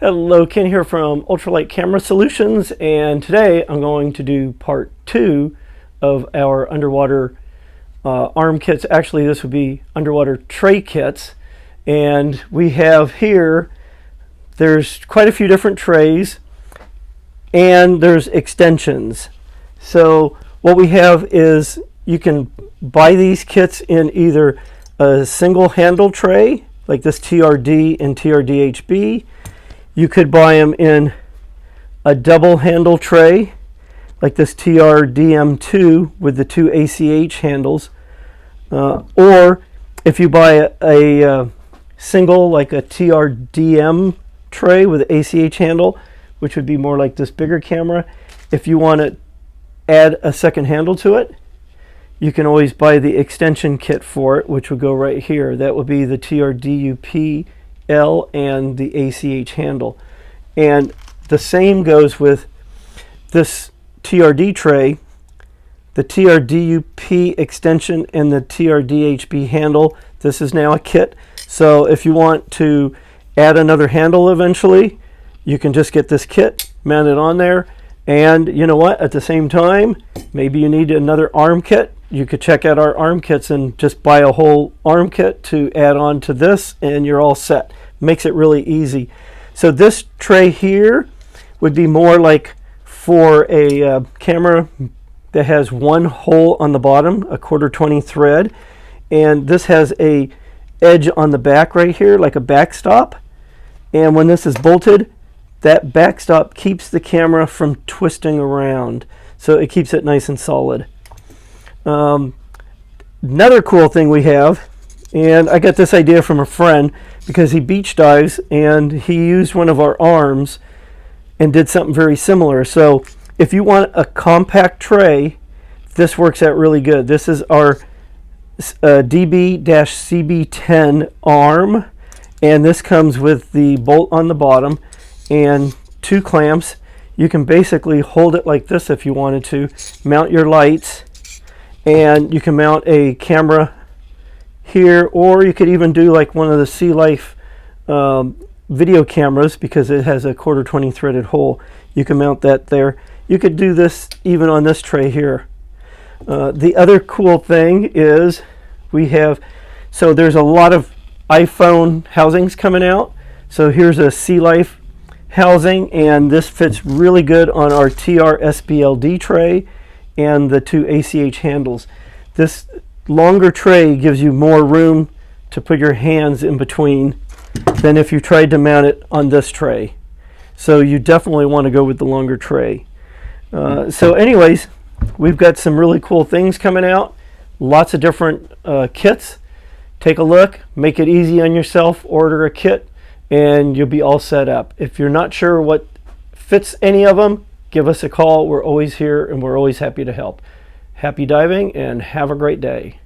Hello, Ken here from Ultralight Camera Solutions, and today I'm going to do part 2 of our underwater arm kits. Actually, this would be underwater tray kits, and we have here, there's quite a few different trays, and there's extensions. So what we have is you can buy these kits in either a single handle tray, like this TRD and TRD-HB. You could buy them in a double handle tray, like this TRDM2 with the 2 ACH handles. Or if you buy a single, like a TRDM tray with an ACH handle, which would be more like this bigger camera, if you want to add a second handle to it, you can always buy the extension kit for it, which would go right here. That would be the TRDUP L and the ACH handle. And the same goes with this TRD tray, the TRDUP extension and the TRDHB handle. This is now a kit. So if you want to add another handle eventually, you can just get this kit, mount it on there, and you know what, at the same time, maybe you need another arm kit. You could check out our arm kits and just buy a whole arm kit to add on to this, and you're all set. Makes it really easy. So this tray here would be more like for a camera that has one hole on the bottom, a 1/4-20 thread, and this has a edge on the back right here, like a backstop. And when this is bolted, that backstop keeps the camera from twisting around, so it keeps it nice and solid. Another cool thing we have, and I got this idea from a friend because he beach dives and he used one of our arms and did something very similar. So if you want a compact tray, this works out really good. This is our DB-CB10 arm, and this comes with the bolt on the bottom and 2 clamps. You can basically hold it like this if you wanted to, mount your lights, and you can mount a camera here, or you could even do like one of the Sea Life video cameras, because it has a 1/4-20 threaded hole. You can mount that there. You could do this even on this tray here. The other cool thing is we have, so there's a lot of iPhone housings coming out. So here's a Sea Life housing, and this fits really good on our TR-SBLD tray and the 2 ACH handles. This longer tray gives you more room to put your hands in between than if you tried to mount it on this tray. So you definitely want to go with the longer tray. So anyways, we've got some really cool things coming out. Lots of different kits. Take a look, make it easy on yourself, order a kit, and you'll be all set up. If you're not sure what fits any of them, give us a call. We're always here and we're always happy to help. Happy diving and have a great day.